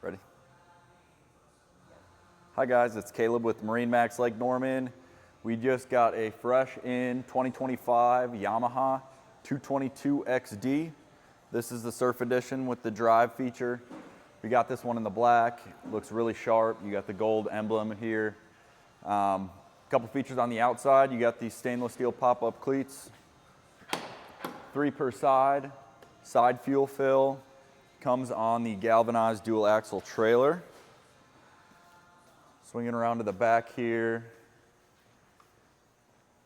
Ready? Hi guys, it's Caleb with MarineMax Lake Norman. We just got a fresh in 2025 Yamaha 222XD. This is the surf edition with the drive feature. We got this one in the black. It looks really sharp. You got the gold emblem here. Couple features on the outside. You got these stainless steel pop-up cleats. 3 per side. Side fuel fill. Comes on the galvanized dual axle trailer. Swinging around to the back here.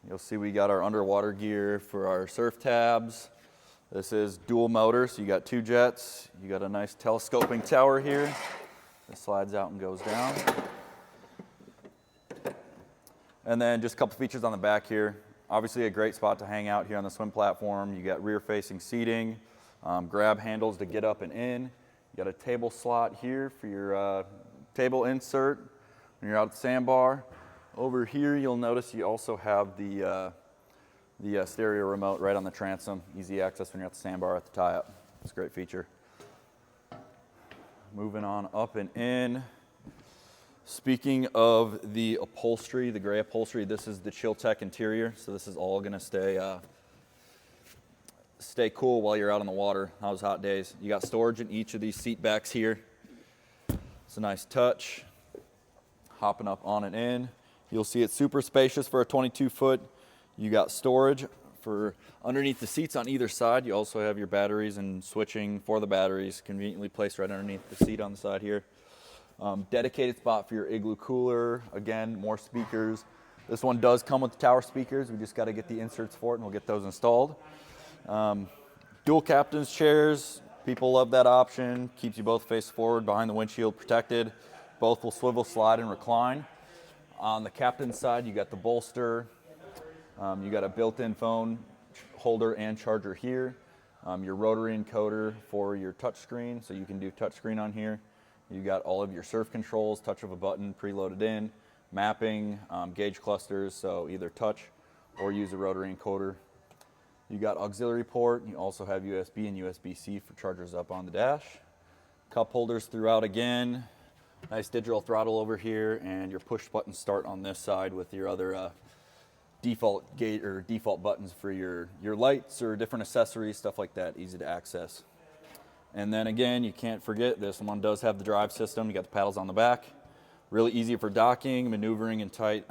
You'll see we got our underwater gear for our surf tabs. This is dual motor, so you got 2 jets. You got a nice telescoping tower here. It slides out and goes down. And then just a couple features on the back here. Obviously a great spot to hang out here on the swim platform. You got rear facing seating, grab handles to get up and in. You got a table slot here for your table insert when you're out at the sandbar. Over here you'll notice you also have the stereo remote right on the transom. Easy access when you're at the sandbar at the tie-up. It's a great feature. Moving on up and in. Speaking of the upholstery, the gray upholstery, this is the ChillTech interior. So this is all gonna stay cool while you're out on the water, those hot days. You got storage in each of these seat backs here. It's a nice touch. Hopping up on and in. You'll see it's super spacious for a 22-foot. You got storage for underneath the seats on either side. You also have your batteries and switching for the batteries conveniently placed right underneath the seat on the side here. Dedicated spot for your igloo cooler. Again, more speakers. This one does come with the tower speakers. We just got to get the inserts for it and we'll get those installed. Dual captain's chairs. People love that option. Keeps you both face forward behind the windshield protected. Both will swivel, slide, and recline. On the captain's side, you got the bolster. You got a built-in phone holder and charger here. Your rotary encoder for your touchscreen, so you can do touchscreen on here. You got all of your surf controls, touch of a button preloaded in, mapping, gauge clusters, so either touch or use a rotary encoder. You got auxiliary port. You also have USB and USB-C for chargers up on the dash. Cup holders throughout again. Nice digital throttle over here, and your push button start on this side with your other default gate or default buttons for your lights or different accessories, stuff like that, easy to access. And then again, you can't forget this one does have the drive system. You got the paddles on the back. Really easy for docking, maneuvering in tight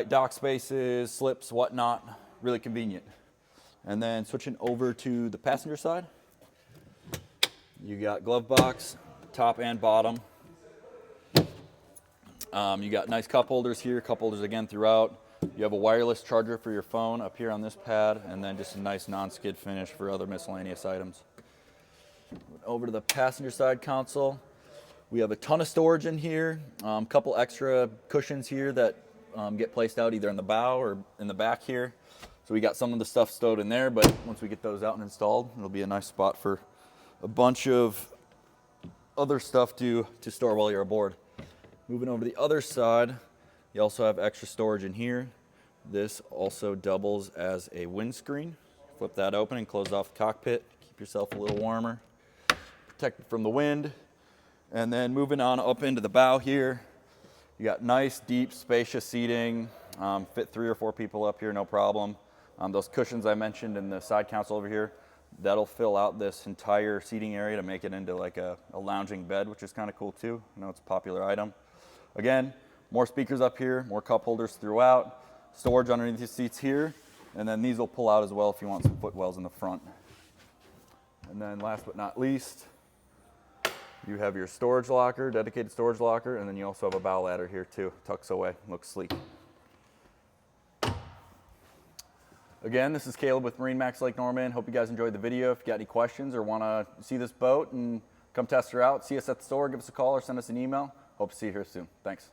dock spaces, slips, whatnot. Really convenient. And then switching over to the passenger side, you got glove box, top and bottom. You got nice cup holders here, cup holders again throughout. You have a wireless charger for your phone up here on this pad, and then just a nice non-skid finish for other miscellaneous items. Over to the passenger side console. We have a ton of storage in here, a couple extra cushions here that get placed out either in the bow or in the back here. So we got some of the stuff stowed in there, but once we get those out and installed, it'll be a nice spot for a bunch of other stuff to store while you're aboard. Moving over to the other side, you also have extra storage in here. This also doubles as a windscreen. Flip that open and close off the cockpit. Keep yourself a little warmer. Protected from the wind. And then moving on up into the bow here, you got nice, deep, spacious seating. Fit 3 or 4 people up here, no problem. Those cushions I mentioned in the side console over here, that'll fill out this entire seating area to make it into like a lounging bed, which is kind of cool too. I know it's a popular item. Again, more speakers up here, more cup holders throughout, storage underneath the seats here, and then these will pull out as well if you want some footwells in the front. And then last but not least, you have your storage locker, dedicated storage locker, and then you also have a bow ladder here too. Tucks away, looks sleek. Again, this is Caleb with MarineMax Lake Norman. Hope you guys enjoyed the video. If you got any questions or want to see this boat and come test her out, see us at the store, give us a call or send us an email. Hope to see you here soon. Thanks.